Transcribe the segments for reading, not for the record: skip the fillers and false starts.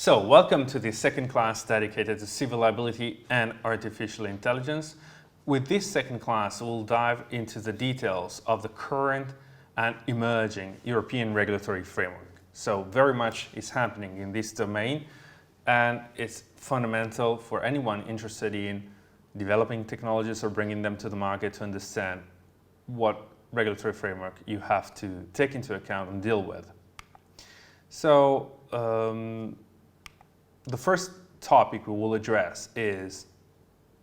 So, welcome to the second class dedicated to civil liability and artificial intelligence. With this second class, we'll dive into the details of the current and emerging European regulatory framework. So, very much is happening in this domain, and it's fundamental for anyone interested in developing technologies or bringing them to the market to understand what regulatory framework you have to take into account and deal with. So, the first topic we will address is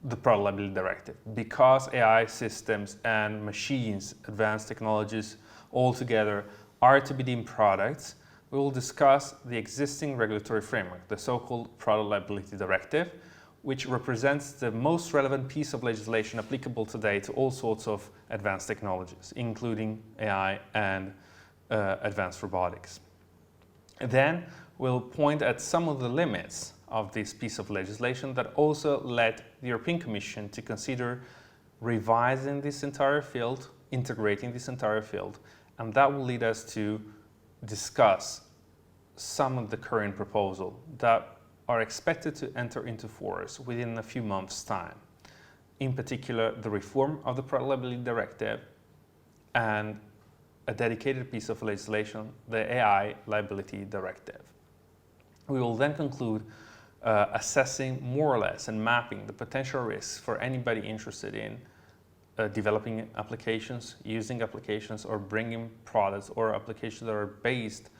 the Product Liability Directive. Because AI systems and machines, advanced technologies altogether are to be deemed products, we will discuss the existing regulatory framework, the so-called Product Liability Directive, which represents the most relevant piece of legislation applicable today to all sorts of advanced technologies, including AI and advanced robotics. Then we'll point at some of the limits of this piece of legislation that also led the European Commission to consider revising this entire field, integrating this entire field, and that will lead us to discuss some of the current proposals that are expected to enter into force within a few months' time. In particular, the reform of the Product Liability Directive and a dedicated piece of legislation, the AI Liability Directive. We will then conclude assessing more or less and mapping the potential risks for anybody interested in developing applications, using applications, or bringing products or applications that are based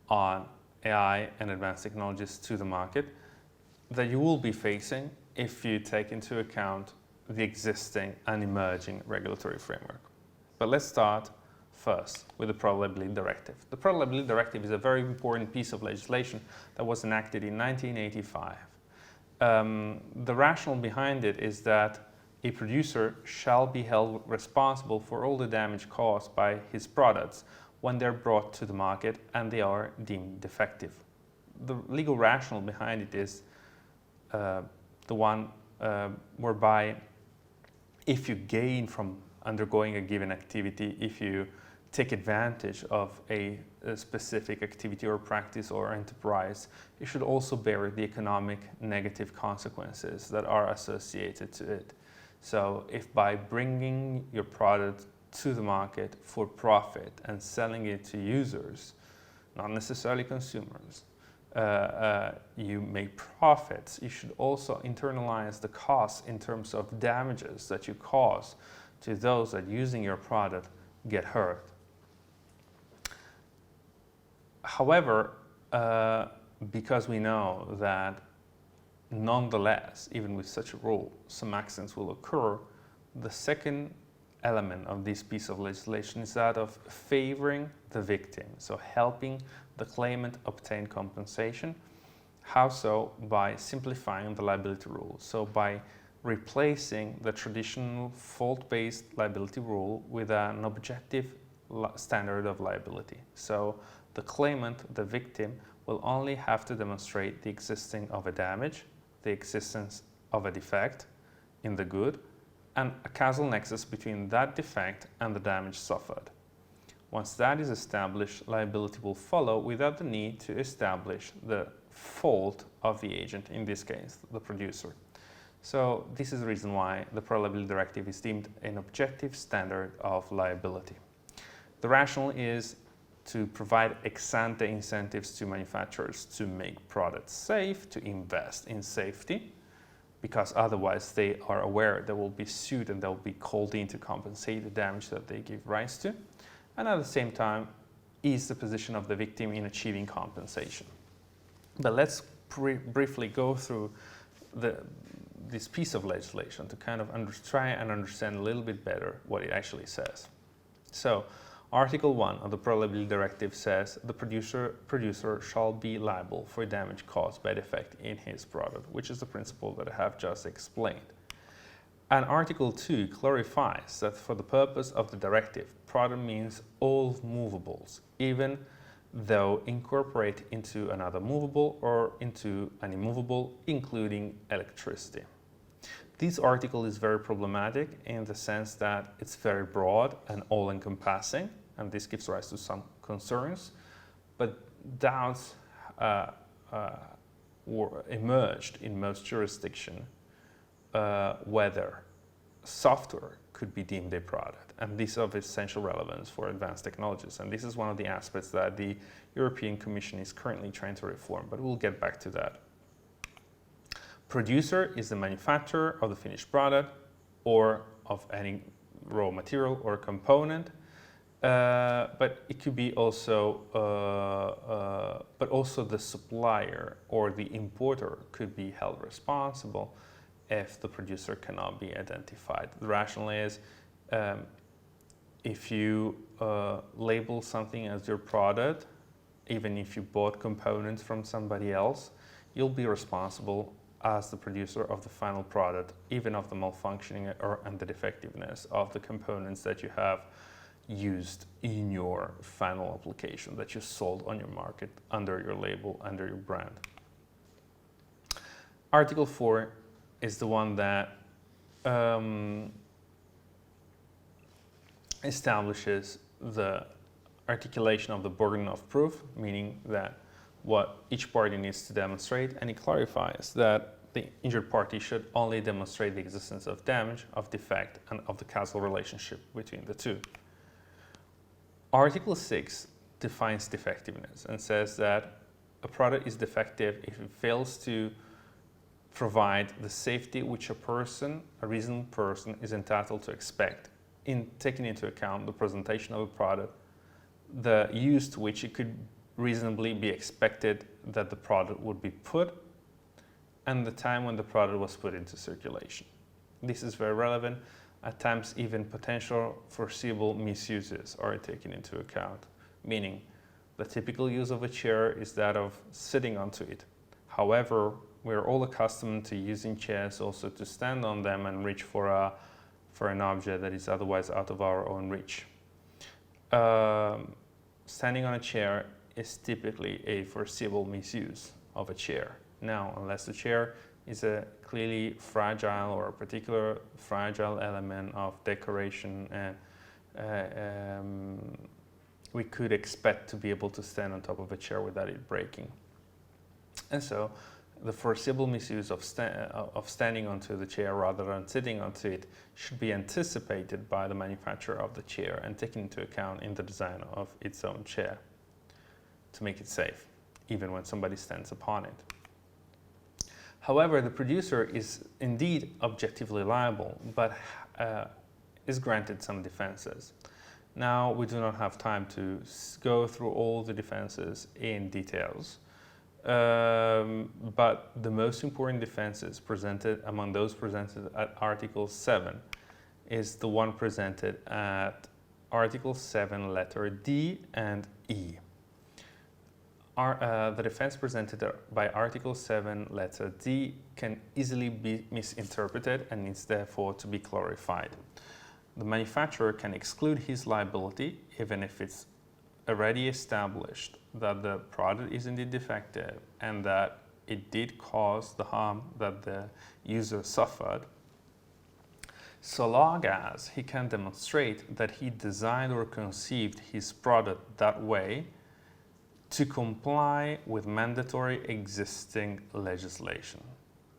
on AI and advanced technologies to the market that you will be facing if you take into account the existing and emerging regulatory framework. But let's start first with the Product Liability Directive. The Product Liability Directive is a very important piece of legislation that was enacted in 1985. The rationale behind it is that a producer shall be held responsible for all the damage caused by his products when they're brought to the market and they are deemed defective. The legal rationale behind it is the one whereby if you gain from undergoing a given activity, if you take advantage of a specific activity or practice or enterprise, you should also bear the economic negative consequences that are associated to it. So if by bringing your product to the market for profit and selling it to users, not necessarily consumers, you make profits, you should also internalize the costs in terms of damages that you cause to those that using your product get hurt. However, because we know that nonetheless, even with such a rule, some accidents will occur, the second element of this piece of legislation is that of favoring the victim, so helping the claimant obtain compensation. How so? By simplifying the liability rule. So by replacing the traditional fault-based liability rule with an objective standard of liability. So the claimant, the victim, will only have to demonstrate the existence of a damage, the existence of a defect in the good, and a causal nexus between that defect and the damage suffered. Once that is established, liability will follow without the need to establish the fault of the agent, in this case, the producer. So this is the reason why the Product Liability Directive is deemed an objective standard of liability. The rationale is to provide ex-ante incentives to manufacturers to make products safe, to invest in safety, because otherwise they are aware they will be sued and they'll be called in to compensate the damage that they give rise to, and at the same time ease the position of the victim in achieving compensation. But let's briefly go through this piece of legislation to kind of try and understand a little bit better what it actually says. So, Article 1 of the Product Liability Directive says the producer shall be liable for damage caused by defect in his product, which is the principle that I have just explained. And Article 2 clarifies that for the purpose of the directive, product means all movables, even though incorporate into another movable or into an immovable, including electricity. This article is very problematic in the sense that it's very broad and all-encompassing, and this gives rise to some concerns, but doubts or emerged in most jurisdictions whether software could be deemed a product, and this is of essential relevance for advanced technologies. And this is one of the aspects that the European Commission is currently trying to reform, but we'll get back to that. Producer is the manufacturer of the finished product or of any raw material or component, but it could be also, but also the supplier or the importer could be held responsible if the producer cannot be identified. The rationale is if you label something as your product, even if you bought components from somebody else, you'll be responsible as the producer of the final product, even of the malfunctioning and the defectiveness of the components that you have used in your final application that you sold on your market under your label, under your brand. Article 4 is the one that establishes the articulation of the burden of proof, meaning that what each party needs to demonstrate, and it clarifies that the injured party should only demonstrate the existence of damage, of defect, and of the causal relationship between the two. Article 6 defines defectiveness and says that a product is defective if it fails to provide the safety which a reasonable person is entitled to expect, in taking into account the presentation of a product, the use to which it could reasonably be expected that the product would be put, and the time when the product was put into circulation. This is very relevant. At times, even potential foreseeable misuses are taken into account, meaning the typical use of a chair is that of sitting onto it. However, we're all accustomed to using chairs also to stand on them and reach for an object that is otherwise out of our own reach. Standing on a chair is typically a foreseeable misuse of a chair. Now, unless the chair is a clearly fragile or a particular fragile element of decoration, and we could expect to be able to stand on top of a chair without it breaking. And so the foreseeable misuse of standing onto the chair rather than sitting onto it should be anticipated by the manufacturer of the chair and taken into account in the design of its own chair to make it safe, even when somebody stands upon it. However, the producer is indeed objectively liable, but is granted some defenses. Now, we do not have time to go through all the defenses in details, but the most important defenses presented among those presented at Article 7 is the one presented at Article 7, letter D and E. The defense presented by Article 7, letter D can easily be misinterpreted and needs therefore to be clarified. The manufacturer can exclude his liability even if it's already established that the product is indeed defective and that it did cause the harm that the user suffered, so long as he can demonstrate that he designed or conceived his product that way to comply with mandatory existing legislation.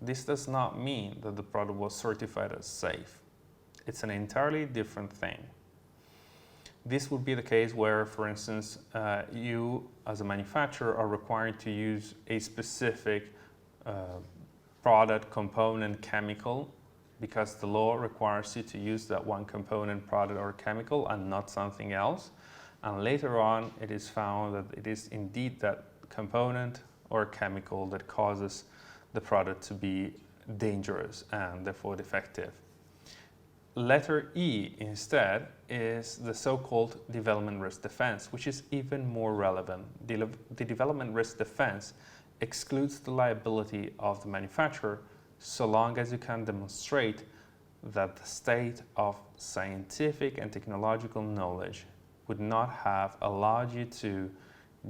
This does not mean that the product was certified as safe. It's an entirely different thing. This would be the case where, for instance, you as a manufacturer are required to use a specific product, component, chemical, because the law requires you to use that one component, product, or chemical and not something else. And later on, it is found that it is indeed that component or chemical that causes the product to be dangerous and therefore defective. Letter E, instead, is the so-called development risk defense, which is even more relevant. The development risk defense excludes the liability of the manufacturer so long as you can demonstrate that the state of scientific and technological knowledge would not have allowed you to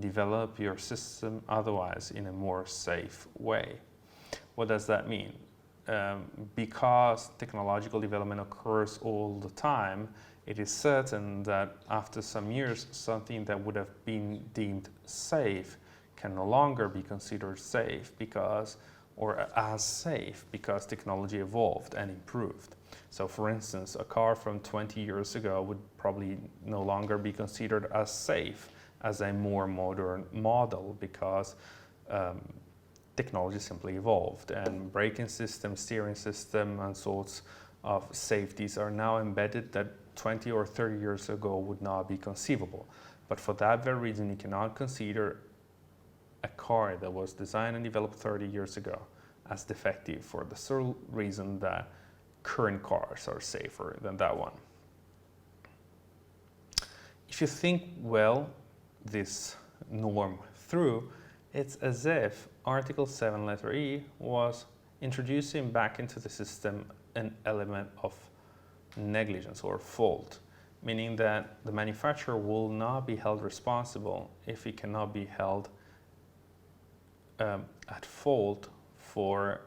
develop your system otherwise in a more safe way. What does that mean? Because technological development occurs all the time, it is certain that after some years, something that would have been deemed safe can no longer be considered safe because, or as safe because technology evolved and improved. So for instance, a car from 20 years ago would probably no longer be considered as safe as a more modern model because technology simply evolved, and braking system, steering system, and sorts of safeties are now embedded that 20 or 30 years ago would not be conceivable. But for that very reason, you cannot consider a car that was designed and developed 30 years ago as defective for the sole reason that current cars are safer than that one. If you think well this norm through, it's as if Article 7 letter E was introducing back into the system an element of negligence or fault, meaning that the manufacturer will not be held responsible if he cannot be held at fault for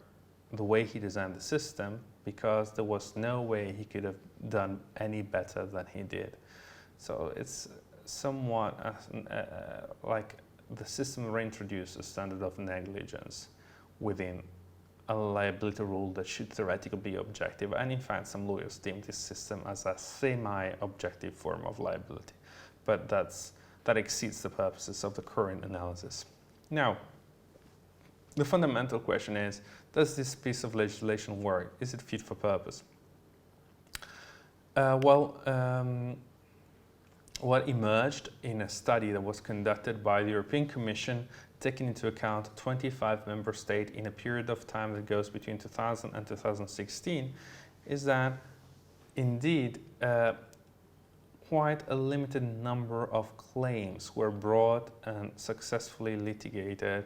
the way he designed the system, because there was no way he could have done any better than he did. So it's somewhat like the system reintroduced a standard of negligence within a liability rule that should theoretically be objective, and in fact some lawyers deem this system as a semi-objective form of liability, but that exceeds the purposes of the current analysis. Now, the fundamental question is, does this piece of legislation work? Is it fit for purpose? What emerged in a study that was conducted by the European Commission, taking into account 25 member states in a period of time that goes between 2000 and 2016, is that indeed quite a limited number of claims were brought and successfully litigated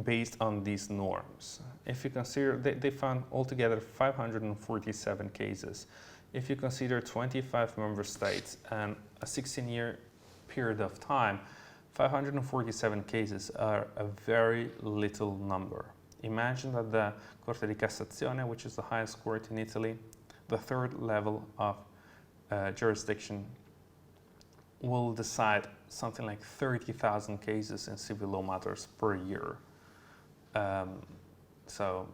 based on these norms. If you consider, they found altogether 547 cases. If you consider 25 member states and a 16-year period of time, 547 cases are a very little number. Imagine that the Corte di Cassazione, which is the highest court in Italy, the third level of jurisdiction, will decide something like 30,000 cases in civil law matters per year. So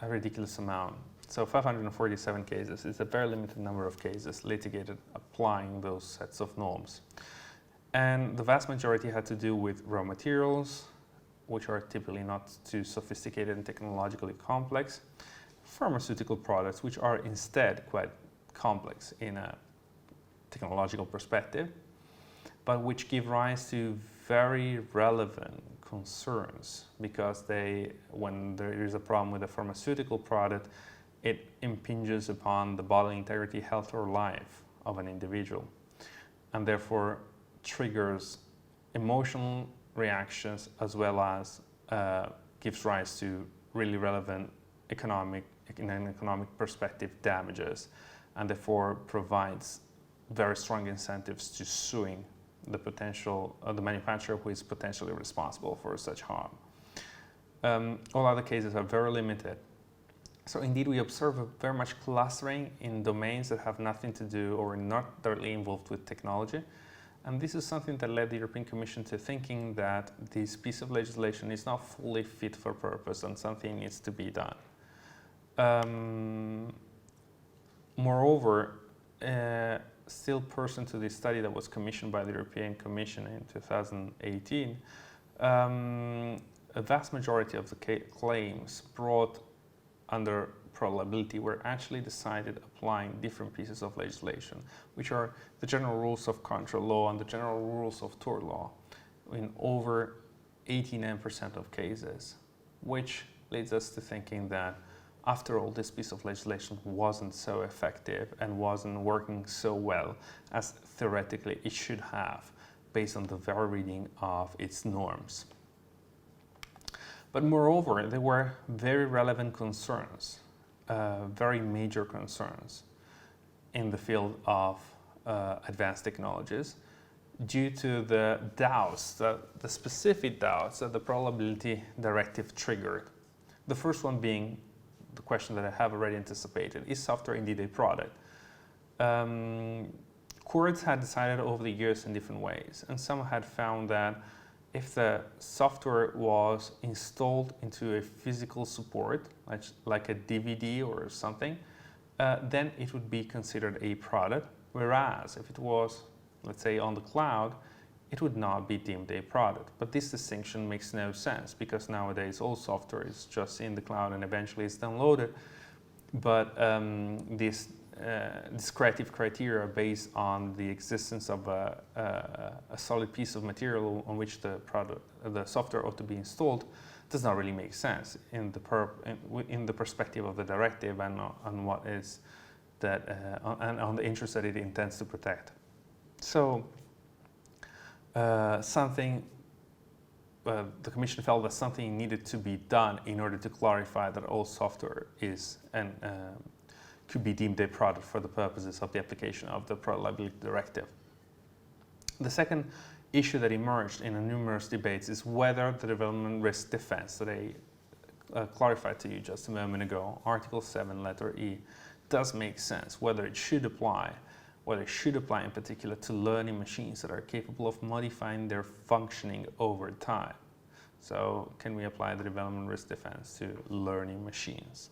a ridiculous amount. So 547 cases is a very limited number of cases litigated applying those sets of norms. And the vast majority had to do with raw materials, which are typically not too sophisticated and technologically complex, pharmaceutical products, which are instead quite complex in a technological perspective, but which give rise to very relevant concerns, because when there is a problem with a pharmaceutical product, it impinges upon the bodily integrity, health, or life of an individual, and therefore triggers emotional reactions as well as gives rise to really relevant in an economic perspective, damages, and therefore provides very strong incentives to suing the manufacturer who is potentially responsible for such harm. All other cases are very limited. So indeed, we observe a very much clustering in domains that have nothing to do or are not directly involved with technology. And this is something that led the European Commission to thinking that this piece of legislation is not fully fit for purpose and something needs to be done. Moreover, still pursuant to this study that was commissioned by the European Commission in 2018, a vast majority of the claims brought under pro-liability were actually decided applying different pieces of legislation, which are the general rules of contract law and the general rules of tort law in over 89% of cases, which leads us to thinking that after all, this piece of legislation wasn't so effective and wasn't working so well as theoretically it should have, based on the very reading of its norms. But moreover, there were very relevant concerns, very major concerns in the field of advanced technologies due to the doubts, the specific doubts that the pro-liability directive triggered. The first one being the question that I have already anticipated: is software indeed a product? Courts had decided over the years in different ways, and some had found that if the software was installed into a physical support, like a DVD or something, then it would be considered a product. Whereas if it was, let's say, on the cloud, it would not be deemed a product. But this distinction makes no sense, because nowadays all software is just in the cloud and eventually it's downloaded. But this descriptive criteria based on the existence of a solid piece of material on which the software ought to be installed does not really make sense in the perspective of the directive and on what is that and on the interest that it intends to protect. So the Commission felt that something needed to be done in order to clarify that all software is and could be deemed a product for the purposes of the application of the Product Liability Directive. The second issue that emerged in numerous debates is whether the development risk defense that I clarified to you just a moment ago, Article 7, letter E, does make sense, whether it should apply in particular to learning machines that are capable of modifying their functioning over time. So can we apply the development risk defense to learning machines?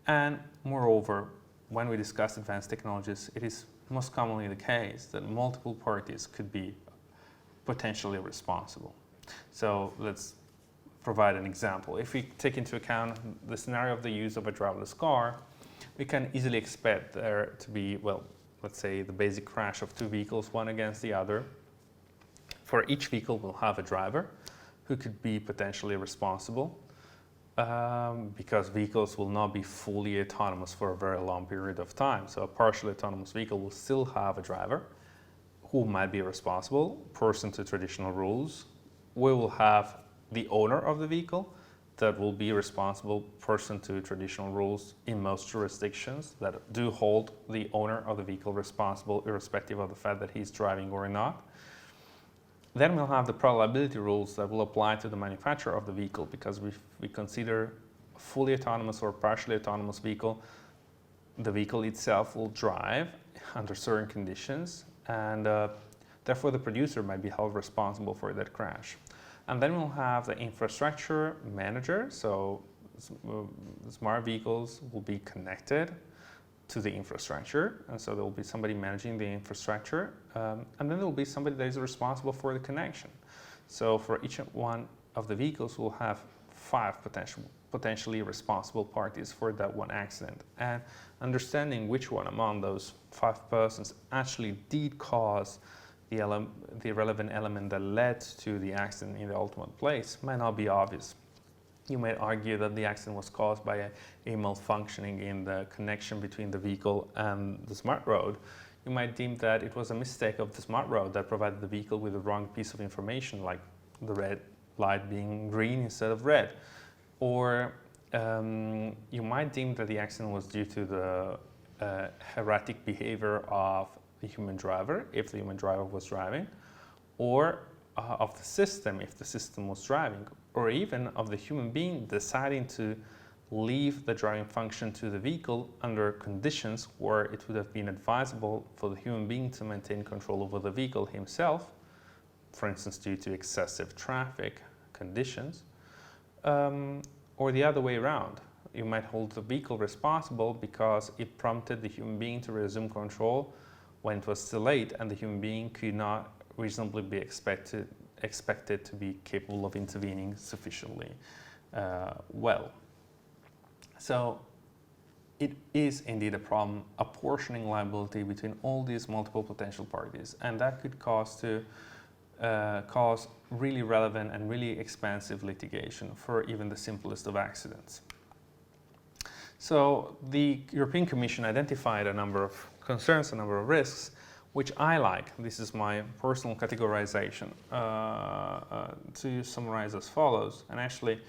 And moreover, when we discuss advanced technologies, it is most commonly the case that multiple parties could be potentially responsible. So let's provide an example. If we take into account the scenario of the use of a driverless car, we can easily expect there to be, well, let's say the basic crash of two vehicles, one against the other. For each vehicle, we'll have a driver who could be potentially responsible. Because vehicles will not be fully autonomous for a very long period of time. So a partially autonomous vehicle will still have a driver who might be responsible, pursuant to traditional rules. We will have the owner of the vehicle that will be responsible, pursuant to traditional rules in most jurisdictions that do hold the owner of the vehicle responsible, irrespective of the fact that he's driving or not. Then we'll have the product liability rules that will apply to the manufacturer of the vehicle, because we consider a fully autonomous or partially autonomous vehicle, the vehicle itself will drive under certain conditions, and therefore the producer might be held responsible for that crash. And then we'll have the infrastructure manager, so smart vehicles will be connected to the infrastructure, and so there will be somebody managing the infrastructure, and then there will be somebody that is responsible for the connection. So for each one of the vehicles, we'll have 5 potentially responsible parties for that one accident, and understanding which one among those 5 persons actually did cause the relevant element that led to the accident in the ultimate place might not be obvious. You might argue that the accident was caused by a malfunctioning in the connection between the vehicle and the smart road. You might deem that it was a mistake of the smart road that provided the vehicle with the wrong piece of information, like the red light being green instead of red. Or you might deem that the accident was due to the erratic behavior of the human driver, if the human driver was driving, or of the system, if the system was driving, or even of the human being deciding to leave the driving function to the vehicle under conditions where it would have been advisable for the human being to maintain control over the vehicle himself, for instance due to excessive traffic conditions, or the other way around. You might hold the vehicle responsible because it prompted the human being to resume control when it was too late, and the human being could not reasonably be expected to be capable of intervening sufficiently well. So it is indeed a problem apportioning liability between all these multiple potential parties, and that could cause really relevant and really expensive litigation for even the simplest of accidents. So the European Commission identified a number of concerns, a number of risks, which I like. This is my personal categorization to summarize as follows. And actually,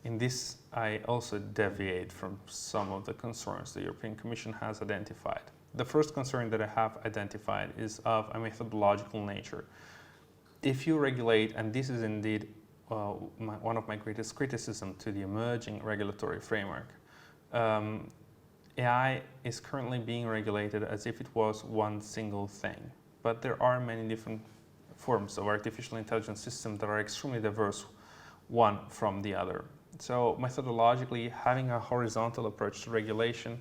in this, I also deviate from some of the concerns the European Commission has identified. The first concern that I have identified is of a methodological nature. If you regulate, and this is indeed one of my greatest criticisms to the emerging regulatory framework, AI is currently being regulated as if it was one single thing, but there are many different forms of artificial intelligence systems that are extremely diverse one from the other. So methodologically, having a horizontal approach to regulation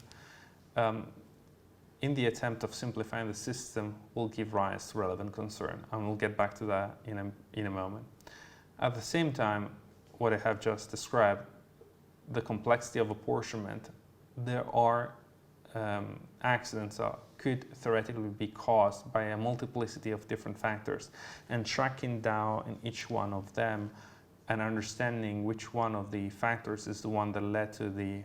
in the attempt of simplifying the system will give rise to relevant concern, and we'll get back to that in a moment. At the same time, what I have just described, the complexity of apportionment, there are accidents that could theoretically be caused by a multiplicity of different factors, and tracking down in each one of them and understanding which one of the factors is the one that led to the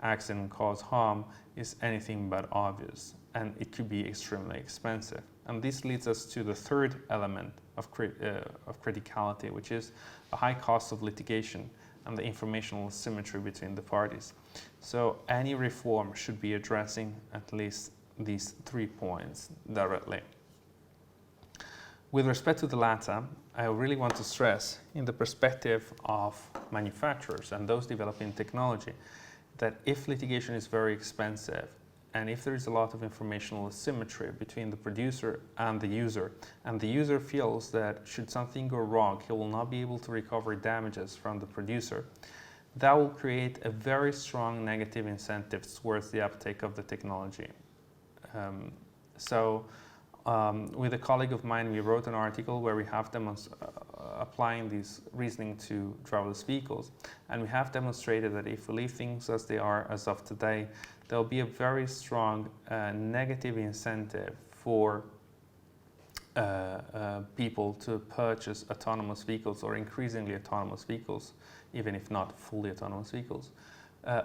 accident and caused harm is anything but obvious, and it could be extremely expensive. And this leads us to the third element of criticality, which is a high cost of litigation and the informational asymmetry between the parties. So any reform should be addressing at least these 3 points directly. With respect to the latter, I really want to stress, in the perspective of manufacturers and those developing technology, that if litigation is very expensive, and if there is a lot of informational asymmetry between the producer and the user feels that should something go wrong, he will not be able to recover damages from the producer, that will create a very strong negative incentive towards the uptake of the technology. With a colleague of mine, we wrote an article where we have applying this reasoning to driverless vehicles, and we have demonstrated that if we leave things as they are as of today, there will be a very strong negative incentive for people to purchase autonomous vehicles, or increasingly autonomous vehicles, even if not fully autonomous vehicles,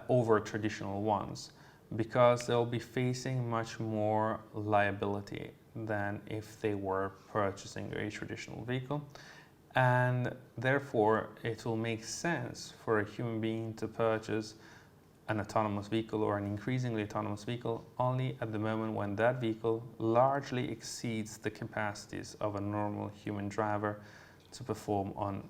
over traditional ones, because they'll be facing much more liability than if they were purchasing a traditional vehicle. And therefore, it will make sense for a human being to purchase an autonomous vehicle or an increasingly autonomous vehicle only at the moment when that vehicle largely exceeds the capacities of a normal human driver to perform on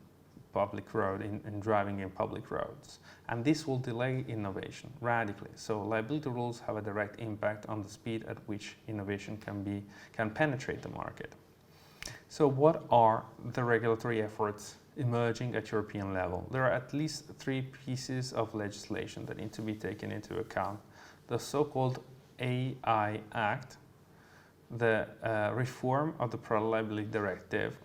public road and driving in public roads. And this will delay innovation radically. So liability rules have a direct impact on the speed at which innovation can penetrate the market. So what are the regulatory efforts emerging at European level? There are at least 3 pieces of legislation that need to be taken into account. The so-called AI Act, the reform of the Product Liability Directive,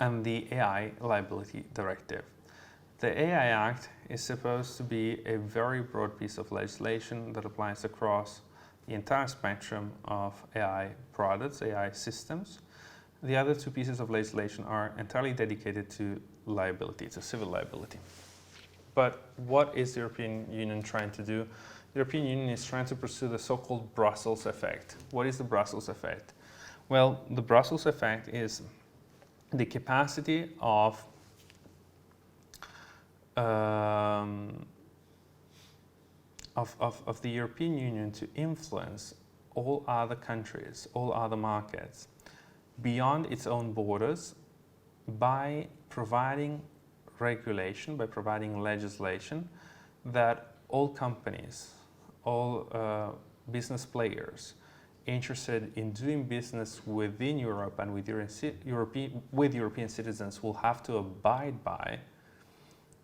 and the AI Liability Directive. The AI Act is supposed to be a very broad piece of legislation that applies across the entire spectrum of AI products, AI systems. The other 2 pieces of legislation are entirely dedicated to liability, to civil liability. But what is the European Union trying to do? The European Union is trying to pursue the so-called Brussels effect. What is the Brussels effect? Well, the Brussels effect is the capacity of the European Union to influence all other countries, all other markets beyond its own borders by providing regulation, by providing legislation that all companies, all business players interested in doing business within Europe and with European citizens will have to abide by,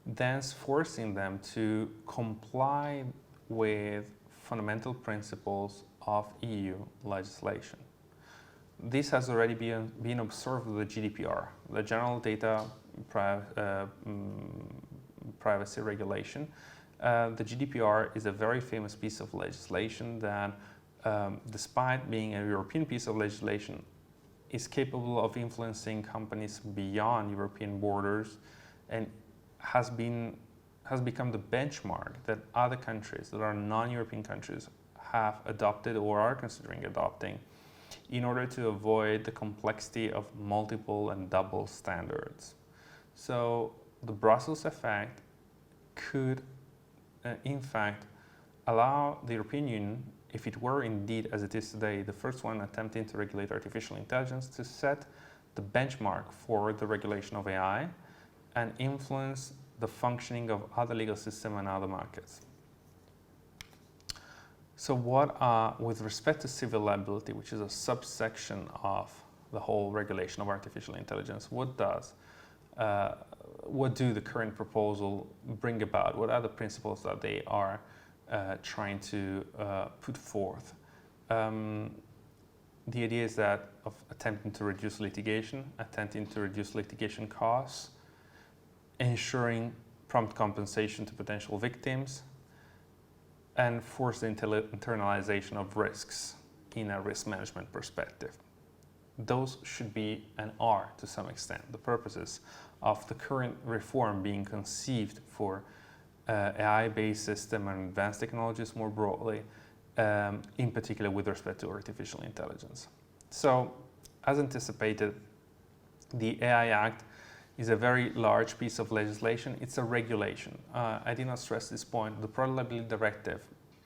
thence forcing them to comply with fundamental principles of EU legislation. This has already been observed with the GDPR, the General Data Privacy Regulation. The GDPR is a very famous piece of legislation that, despite being a European piece of legislation, is capable of influencing companies beyond European borders, and has become the benchmark that other countries that are non-European countries have adopted or are considering adopting in order to avoid the complexity of multiple and double standards. So the Brussels effect could, in fact, allow the European Union, if it were indeed, as it is today, the first one attempting to regulate artificial intelligence, to set the benchmark for the regulation of AI and influence the functioning of other legal systems and other markets. So with respect to civil liability, which is a subsection of the whole regulation of artificial intelligence. What do the current proposal bring about? What are the principles that they are trying to put forth? The idea is that of attempting to reduce litigation, attempting to reduce litigation costs, ensuring prompt compensation to potential victims, and force the internalization of risks in a risk management perspective. Those should be and are, to some extent, the purposes of the current reform being conceived for AI-based system and advanced technologies more broadly, in particular with respect to artificial intelligence. So, as anticipated, the AI Act is a very large piece of legislation. It's a regulation. I did not stress this point. The Product Liability Directive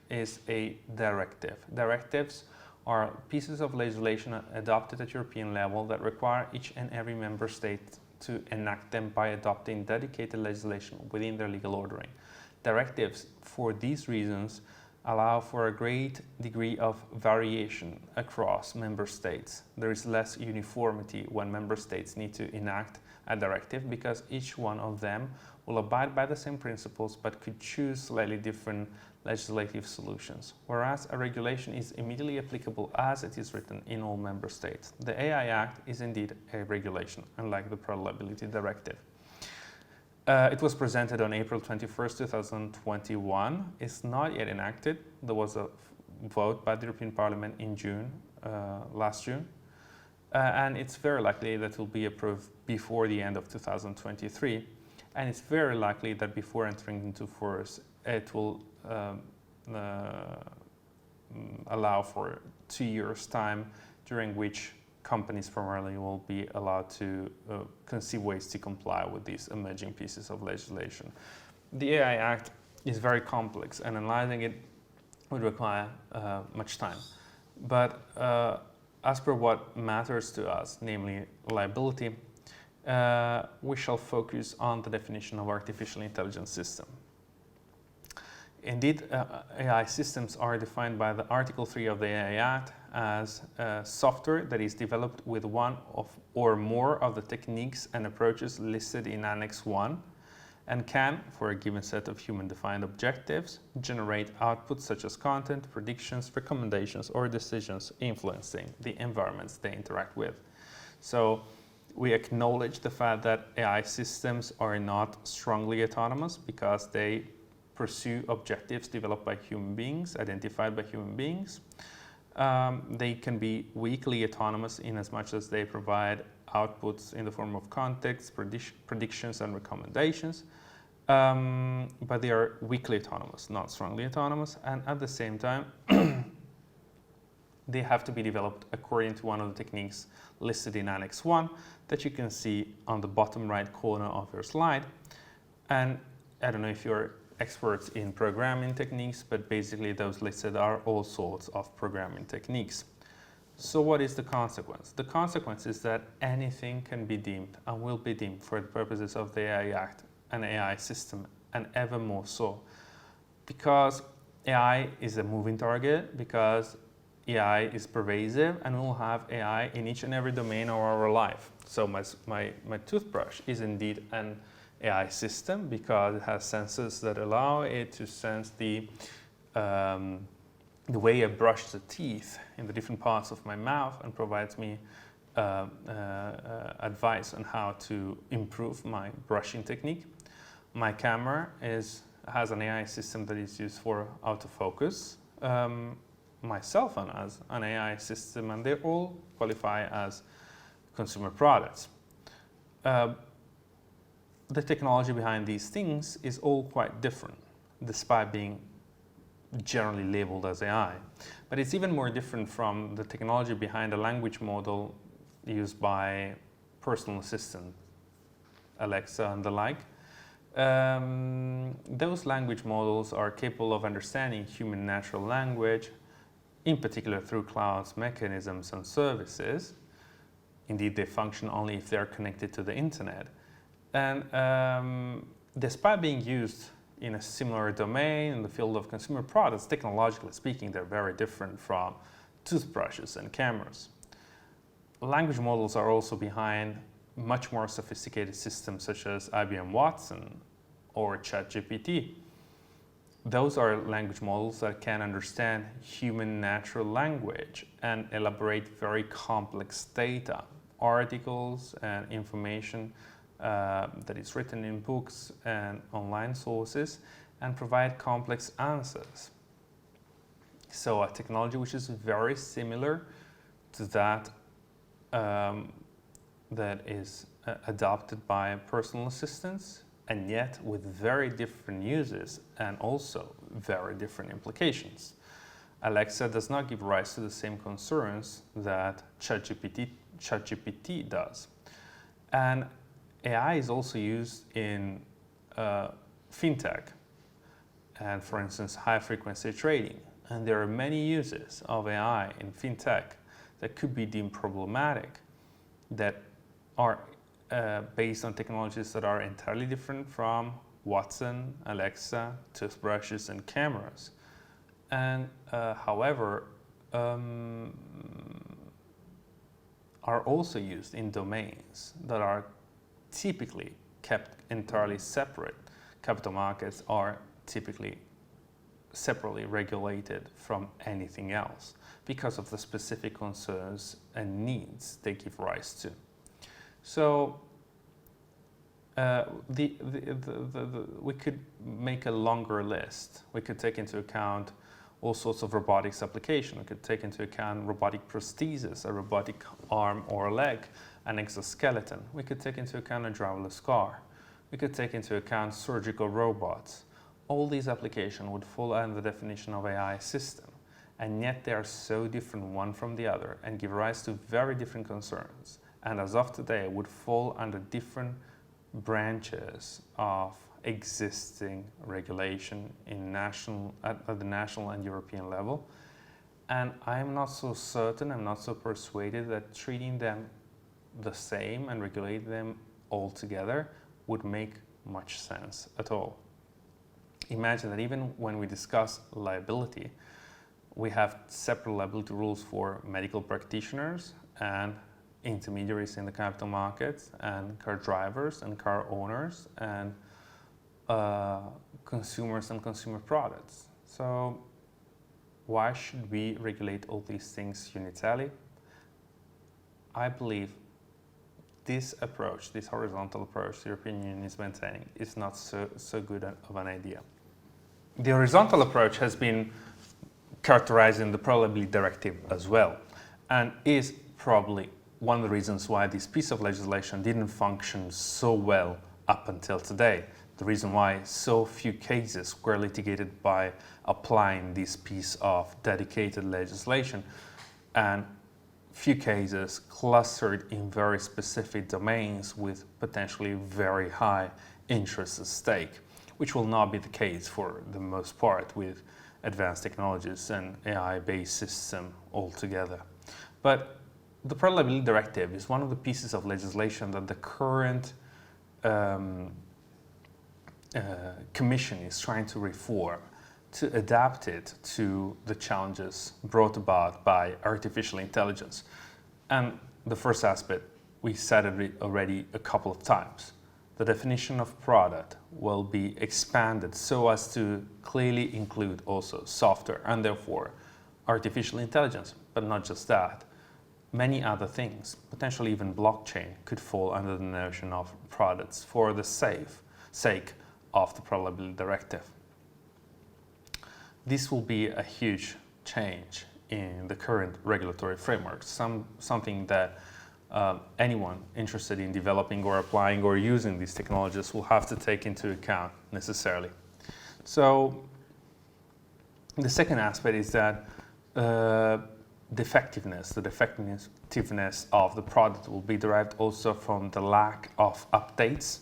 is a directive. Directives are pieces of legislation adopted at European level that require each and every member state to enact them by adopting dedicated legislation within their legal ordering. Directives, for these reasons, allow for a great degree of variation across member states. There is less uniformity when member states need to enact a directive because each one of them will abide by the same principles but could choose slightly different legislative solutions, whereas a regulation is immediately applicable as it is written in all member states. The AI Act is indeed a regulation, unlike the Product Liability Directive. It was presented on April 21st, 2021. It's not yet enacted. There was a vote by the European Parliament in June, last June. And it's very likely that it will be approved before the end of 2023. And it's very likely that before entering into force, it will allow for 2 years' time, during which companies primarily will be allowed to conceive ways to comply with these emerging pieces of legislation. The AI Act is very complex, and analyzing it would require much time. But as per what matters to us, namely liability, we shall focus on the definition of artificial intelligence system. Indeed, AI systems are defined by the Article 3 of the AI Act as software that is developed with one or more of the techniques and approaches listed in Annex 1 and can, for a given set of human-defined objectives, generate outputs such as content, predictions, recommendations, or decisions influencing the environments they interact with. So we acknowledge the fact that AI systems are not strongly autonomous because they pursue objectives developed by human beings, identified by human beings. They can be weakly autonomous in as much as they provide outputs in the form of context, predictions, and recommendations. But they are weakly autonomous, not strongly autonomous. And at the same time, they have to be developed according to one of the techniques listed in Annex 1 that you can see on the bottom right corner of your slide. And I don't know if you're experts in programming techniques, but basically those listed are all sorts of programming techniques. So what is the consequence? The consequence is that anything can be deemed and will be deemed for the purposes of the AI Act an AI system, and ever more so. Because AI is a moving target, because AI is pervasive, and we'll have AI in each and every domain of our life. So my toothbrush is indeed an AI system because it has sensors that allow it to sense the way I brush the teeth in the different parts of my mouth and provides me advice on how to improve my brushing technique. My camera has an AI system that is used for autofocus. My cell phone has an AI system, and they all qualify as consumer products. The technology behind these things is all quite different, despite being generally labeled as AI. But it's even more different from the technology behind a language model used by personal assistant, Alexa and the like. Those language models are capable of understanding human natural language, in particular through clouds, mechanisms, and services. Indeed, they function only if they are connected to the internet. And despite being used in a similar domain in the field of consumer products, technologically speaking, they're very different from toothbrushes and cameras. language models are also behind much more sophisticated systems such as IBM Watson or ChatGPT. Those are language models that can understand human natural language and elaborate very complex data, articles and information that is written in books and online sources, and provide complex answers. So a technology which is very similar to that that is adopted by personal assistants, and yet with very different uses and also very different implications. Alexa does not give rise to the same concerns that ChatGPT does. And AI is also used in fintech and, for instance, high-frequency trading. And there are many uses of AI in fintech that could be deemed problematic, that are based on technologies that are entirely different from Watson, Alexa, toothbrushes, and cameras. And however, are also used in domains that are typically kept entirely separate. Capital markets are typically separately regulated from anything else because of the specific concerns and needs they give rise to. So we could make a longer list. We could take into account all sorts of robotics application. We could take into account robotic prosthesis, a robotic arm or leg, an exoskeleton. We could take into account a driverless car. We could take into account surgical robots. All these applications would fall under the definition of AI system, and yet they are so different one from the other and give rise to very different concerns. And as of today, would fall under different branches of existing regulation in at the national and European level. And I'm not so certain, I'm not so persuaded that treating them the same and regulating them all together would make much sense at all. Imagine that even when we discuss liability, we have separate liability rules for medical practitioners and intermediaries in the capital markets, and car drivers and car owners, and consumers and consumer products. So why should we regulate all these things unitarily? I believe this approach, this horizontal approach the European Union is maintaining, is not so good of an idea. The horizontal approach has been characterized in the Probability Directive as well, and is probably one of the reasons why this piece of legislation didn't function so well up until today. The reason why so few cases were litigated by applying this piece of dedicated legislation, and few cases clustered in very specific domains with potentially very high interests at stake, which will not be the case for the most part with advanced technologies and AI-based system altogether. But the Liability Directive is one of the pieces of legislation that the current Commission is trying to reform to adapt it to the challenges brought about by artificial intelligence. And the first aspect, we said it already a couple of times. The definition of product will be expanded so as to clearly include also software and therefore artificial intelligence, but not just that. Many other things, potentially even blockchain, could fall under the notion of products for the sake of the Probability Directive. This will be a huge change in the current regulatory framework, something that anyone interested in developing or applying or using these technologies will have to take into account necessarily. So the second aspect is that the effectiveness of the product will be derived also from the lack of updates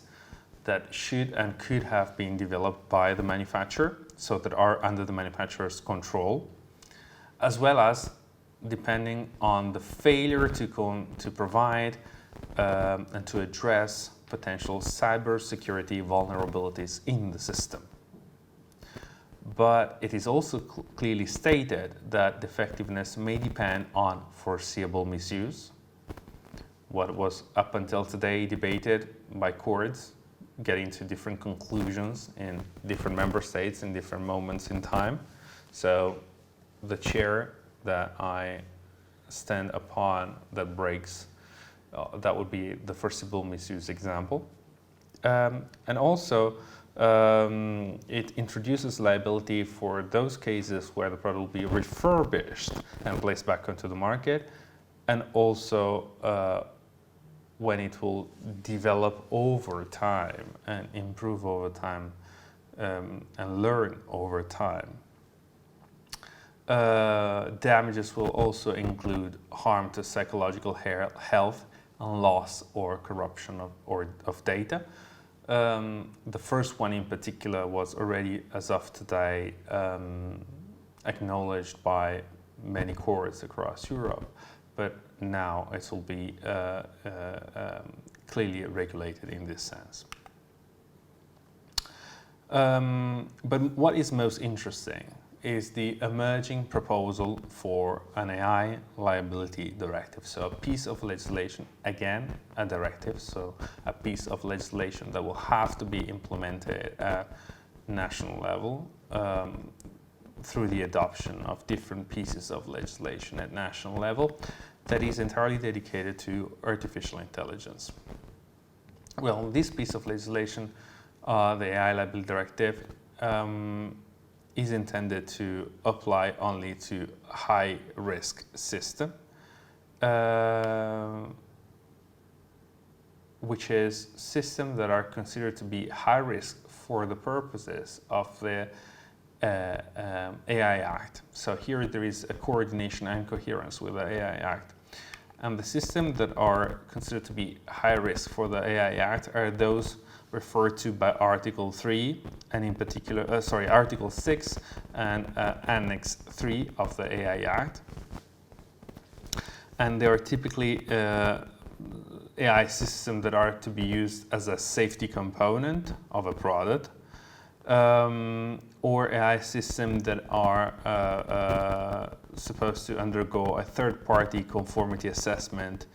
that should and could have been developed by the manufacturer, so that are under the manufacturer's control, as well as depending on the failure to provide and to address potential cybersecurity vulnerabilities in the system. But it is also clearly stated that the effectiveness may depend on foreseeable misuse, what was up until today debated by courts, getting to different conclusions in different member states in different moments in time. So the chair that I stand upon that breaks, that would be the foreseeable misuse example. And also, it introduces liability for those cases where the product will be refurbished and placed back onto the market, and also when it will develop over time and improve over time and learn over time. Damages will also include harm to psychological health and loss or corruption of data. The first one in particular was already, as of today, acknowledged by many courts across Europe, but now it will be clearly regulated in this sense. But what is most interesting is the emerging proposal for an AI liability directive. So a piece of legislation, again, a directive, so a piece of legislation that will have to be implemented at national level through the adoption of different pieces of legislation at national level that is entirely dedicated to artificial intelligence. Well, this piece of legislation, the AI liability directive, is intended to apply only to high-risk system, which is systems that are considered to be high risk for the purposes of the AI Act. So here there is a coordination and coherence with the AI Act. And the systems that are considered to be high risk for the AI Act are those referred to by Article 3 and in particular, Article 6 and Annex 3 of the AI Act. And they are typically AI systems that are to be used as a safety component of a product, or AI systems that are supposed to undergo a third-party conformity assessment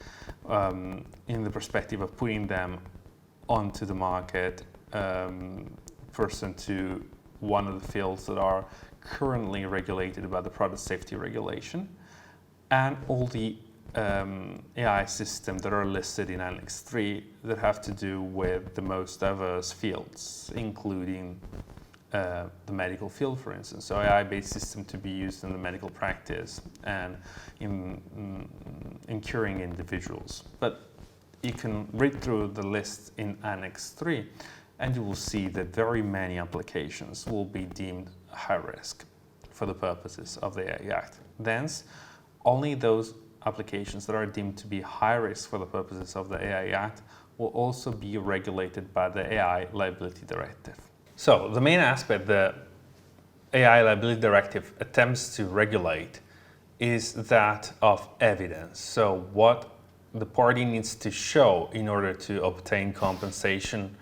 in the perspective of putting them onto the market pursuant to one of the fields that are currently regulated by the product safety regulation, and all the AI systems that are listed in Annex 3 that have to do with the most diverse fields, including the medical field, for instance. So AI-based system to be used in the medical practice and in curing individuals. But you can read through the list in Annex 3 and you will see that very many applications will be deemed high risk for the purposes of the AI Act. Thence, only those applications that are deemed to be high risk for the purposes of the AI Act will also be regulated by the AI Liability Directive. So the main aspect the AI Liability Directive attempts to regulate is that of evidence. So what the party needs to show in order to obtain compensation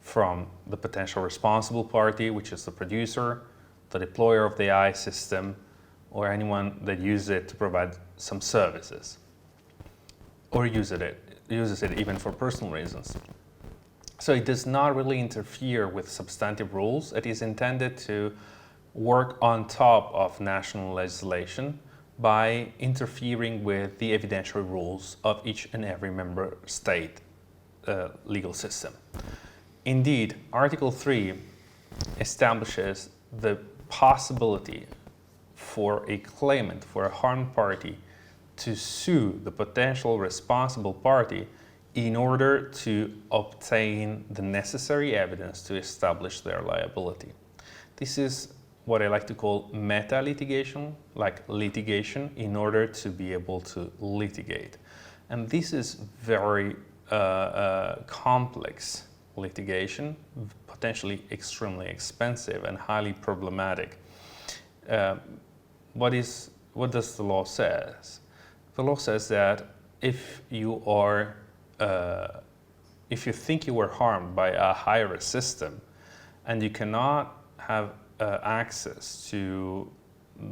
from the potential responsible party, which is the producer, the deployer of the AI system, or anyone that uses it to provide some services, or uses it even for personal reasons. So it does not really interfere with substantive rules. It is intended to work on top of national legislation by interfering with the evidentiary rules of each and every member state legal system. Indeed, Article 3 establishes the possibility for a claimant, for a harmed party, to sue the potential responsible party in order to obtain the necessary evidence to establish their liability. This is what I like to call meta-litigation, like litigation in order to be able to litigate. And this is very complex litigation, potentially extremely expensive and highly problematic. What does the law say? The law says that if you think you were harmed by a high-risk system and you cannot have access to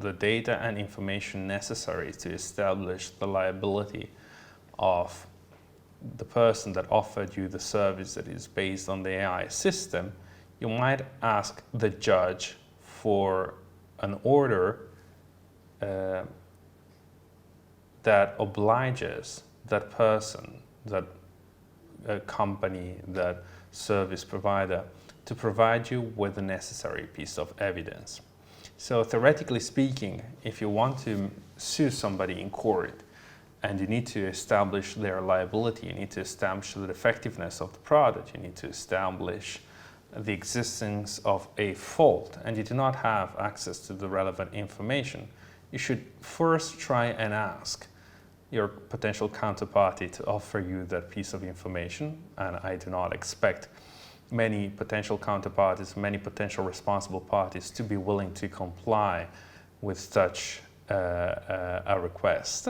the data and information necessary to establish the liability of the person that offered you the service that is based on the AI system, you might ask the judge for an order that obliges that person, that company, that service provider, to provide you with the necessary piece of evidence. So theoretically speaking, if you want to sue somebody in court and you need to establish their liability, you need to establish the effectiveness of the product, you need to establish the existence of a fault, and you do not have access to the relevant information, you should first try and ask your potential counterparty to offer you that piece of information. And I do not expect many potential counterparties, many potential responsible parties to be willing to comply with such a request.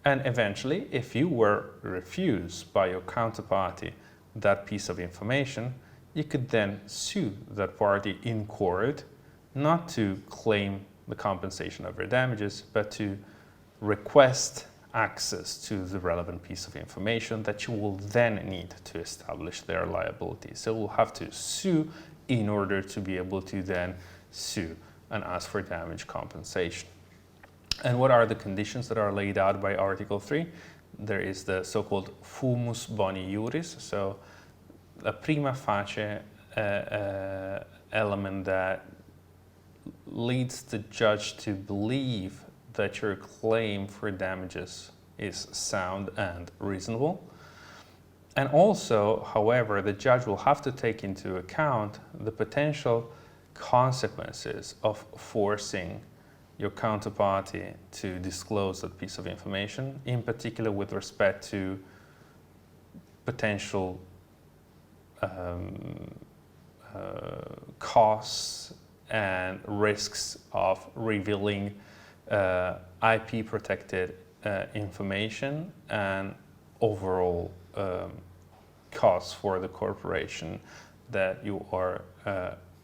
And eventually, if you were refused by your counterparty that piece of information, you could then sue that party in court, not to claim the compensation of your damages, but to request access to the relevant piece of information that you will then need to establish their liability. So we'll have to sue in order to be able to then sue and ask for damage compensation. And what are the conditions that are laid out by Article 3? There is the so-called fumus boni iuris, so a prima facie element that leads the judge to believe that your claim for damages is sound and reasonable. And also, however, the judge will have to take into account the potential consequences of forcing your counterparty to disclose that piece of information, in particular with respect to potential costs and risks of revealing IP protected information and overall costs for the corporation that you are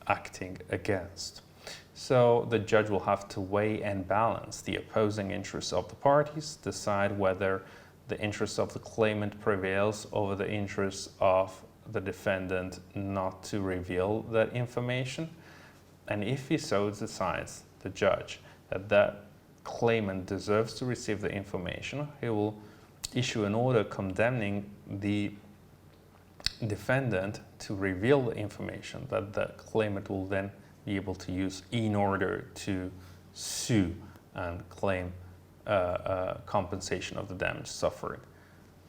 acting against. So the judge will have to weigh and balance the opposing interests of the parties, decide whether the interest of the claimant prevails over the interests of the defendant not to reveal that information. And if he so decides, the judge, that claimant deserves to receive the information, he will issue an order condemning the defendant to reveal the information that the claimant will then be able to use in order to sue and claim compensation of the damage suffered.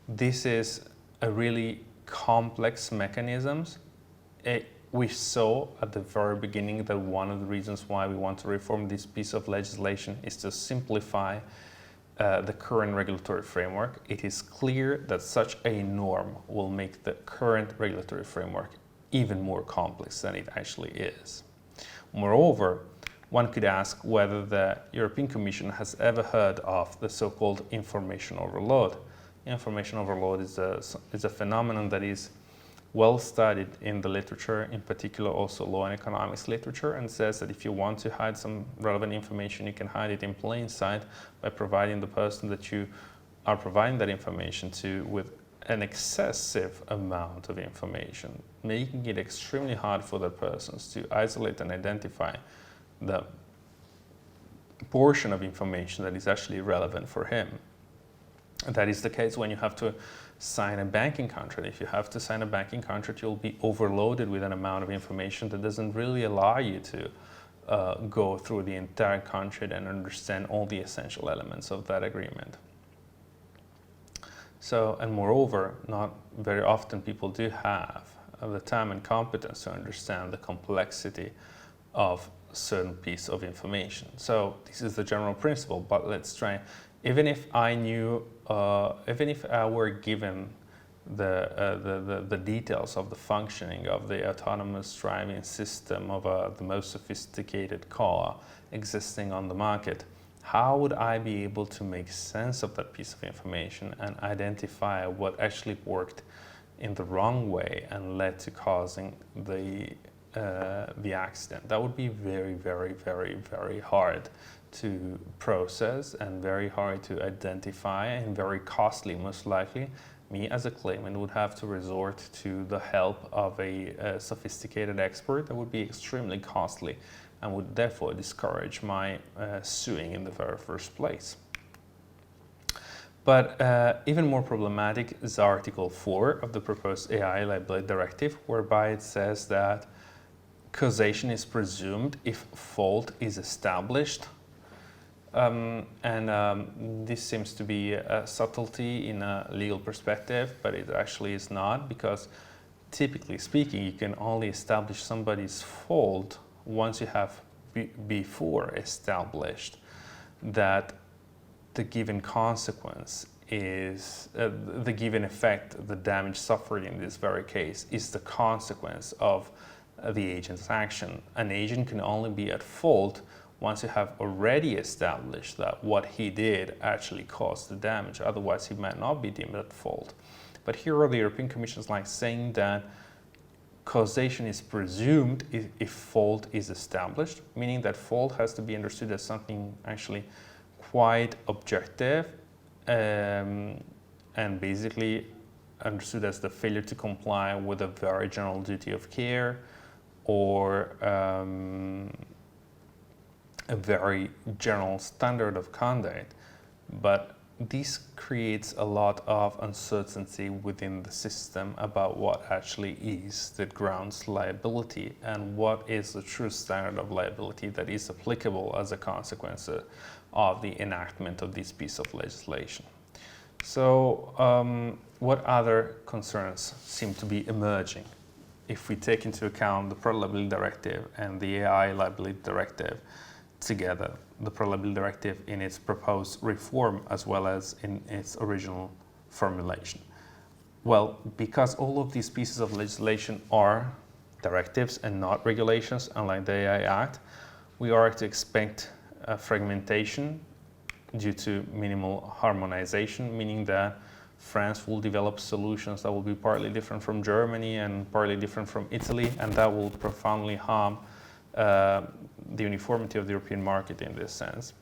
This is a really complex mechanism. We saw at the very beginning that one of the reasons why we want to reform this piece of legislation is to simplify the current regulatory framework. It is clear that such a norm will make the current regulatory framework even more complex than it actually is. Moreover, one could ask whether the European Commission has ever heard of the so-called information overload. Information overload is a phenomenon that is well studied in the literature, in particular also law and economics literature, and says that if you want to hide some relevant information, you can hide it in plain sight by providing the person that you are providing that information to with an excessive amount of information, making it extremely hard for the persons to isolate and identify the portion of information that is actually relevant for him. And that is the case when you have to sign a banking contract. If you have to sign a banking contract, you'll be overloaded with an amount of information that doesn't really allow you to go through the entire contract and understand all the essential elements of that agreement. So, and moreover, not very often people do have the time and competence to understand the complexity of a certain piece of information. So this is the general principle, but let's try. Even if I knew, even if I were given the details of the functioning of the autonomous driving system of the most sophisticated car existing on the market, how would I be able to make sense of that piece of information and identify what actually worked in the wrong way and led to causing the accident? That would be very, very, very, very hard to process and very hard to identify and very costly, most likely, me as a claimant would have to resort to the help of a sophisticated expert that would be extremely costly and would therefore discourage my suing in the very first place. But even more problematic is Article 4 of the proposed AI Liability Directive, whereby it says that causation is presumed if fault is established. This seems to be a subtlety in a legal perspective, but it actually is not, because typically speaking, you can only establish somebody's fault once you have before established that the given consequence is, the given effect, the damage suffered in this very case, is the consequence of the agent's action. An agent can only be at fault once you have already established that what he did actually caused the damage. Otherwise, he might not be deemed at fault. But here the European Commission is like saying that causation is presumed if fault is established, meaning that fault has to be understood as something actually quite objective and basically understood as the failure to comply with a very general duty of care or a very general standard of conduct. But this creates a lot of uncertainty within the system about what actually is the grounds liability and what is the true standard of liability that is applicable as a consequence of the enactment of this piece of legislation. So what other concerns seem to be emerging if we take into account the Product Liability Directive and the AI Liability Directive together, the Product Liability Directive in its proposed reform as well as in its original formulation? Well, because all of these pieces of legislation are directives and not regulations, unlike the AI Act, we are to expect fragmentation due to minimal harmonization, meaning that France will develop solutions that will be partly different from Germany and partly different from Italy, and that will profoundly harm the uniformity of the European market in this sense.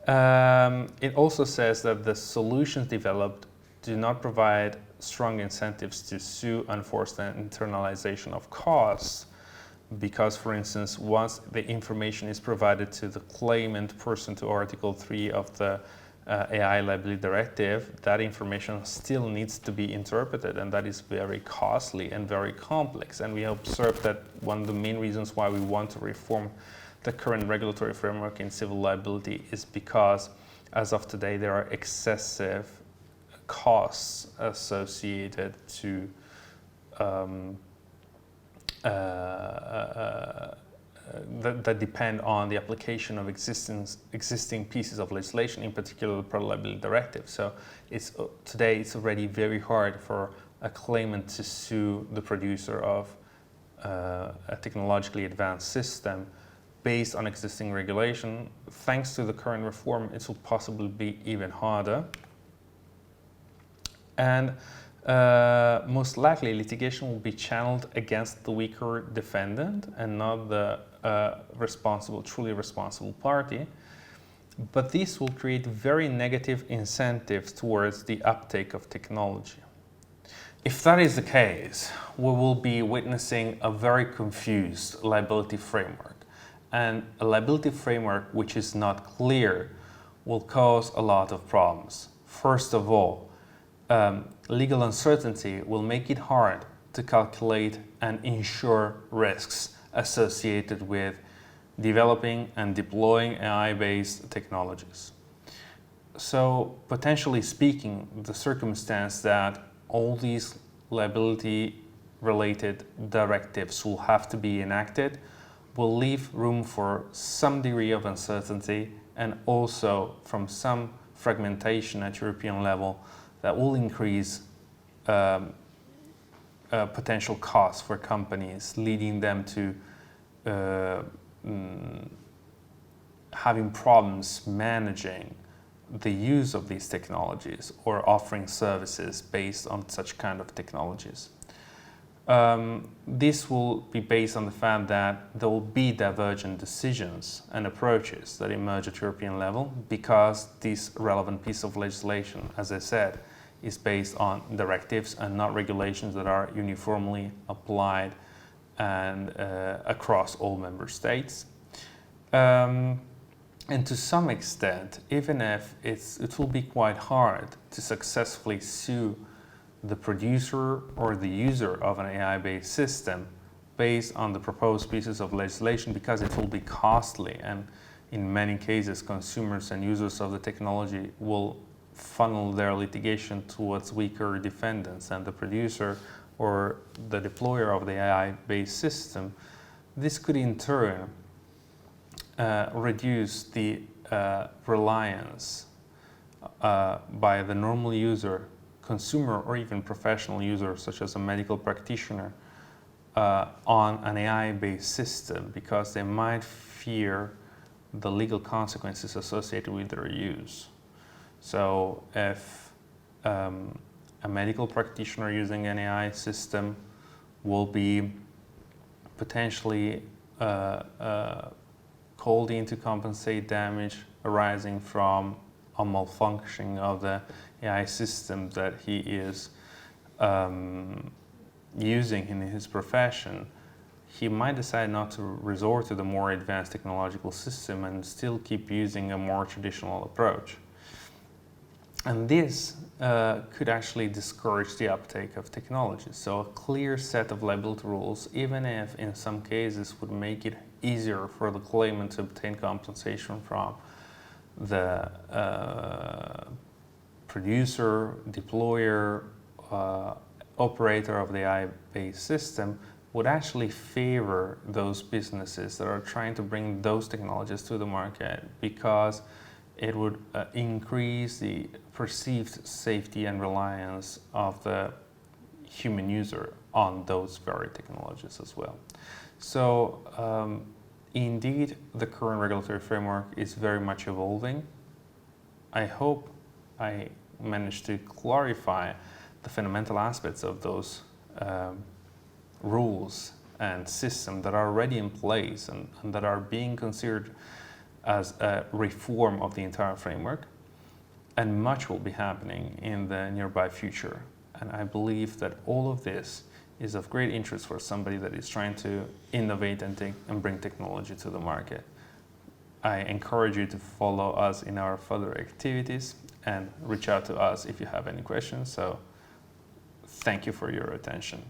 It also says that the solutions developed do not provide strong incentives to sue and force the internalization of costs, because, for instance, once the information is provided to the claimant pursuant to Article 3 of the AI Liability Directive, that information still needs to be interpreted, and that is very costly and very complex. And we observe that one of the main reasons why we want to reform the current regulatory framework in civil liability is because, as of today, there are excessive costs associated to that depend on the application of existing pieces of legislation, in particular the Product Liability Directive. So today it's already very hard for a claimant to sue the producer of a technologically advanced system based on existing regulation. Thanks to the current reform, it will possibly be even harder. And most likely litigation will be channeled against the weaker defendant and not the truly responsible party. But this will create very negative incentives towards the uptake of technology. If that is the case, we will be witnessing a very confused liability framework. And a liability framework which is not clear will cause a lot of problems. First of all, legal uncertainty will make it hard to calculate and insure risks associated with developing and deploying AI-based technologies. So, potentially speaking, the circumstance that all these liability-related directives will have to be enacted will leave room for some degree of uncertainty and also from some fragmentation at European level that will increase potential costs for companies, leading them to having problems managing the use of these technologies or offering services based on such kind of technologies. This will be based on the fact that there will be divergent decisions and approaches that emerge at European level, because this relevant piece of legislation, as I said, is based on directives and not regulations that are uniformly applied and across all member states. And to some extent, even if it will be quite hard to successfully sue the producer or the user of an AI-based system based on the proposed pieces of legislation, because it will be costly, and in many cases consumers and users of the technology will funnel their litigation towards weaker defendants and the producer or the deployer of the AI-based system. This could in turn reduce the reliance by the normal user, consumer, or even professional user, such as a medical practitioner, on an AI-based system, because they might fear the legal consequences associated with their use. So if a medical practitioner using an AI system will be potentially called in to compensate damage arising from a malfunctioning of the AI system that he is using in his profession, he might decide not to resort to the more advanced technological system and still keep using a more traditional approach. And this could actually discourage the uptake of technology. So a clear set of liability rules, even if in some cases would make it easier for the claimant to obtain compensation from the producer, deployer, operator of the AI-based system, would actually favor those businesses that are trying to bring those technologies to the market, because it would increase the perceived safety and reliance of the human user on those very technologies as well. So indeed, the current regulatory framework is very much evolving. I hope I managed to clarify the fundamental aspects of those rules and systems that are already in place and that are being considered as a reform of the entire framework. And much will be happening in the nearby future. And I believe that all of this is of great interest for somebody that is trying to innovate and bring technology to the market. I encourage you to follow us in our further activities and reach out to us if you have any questions. So thank you for your attention.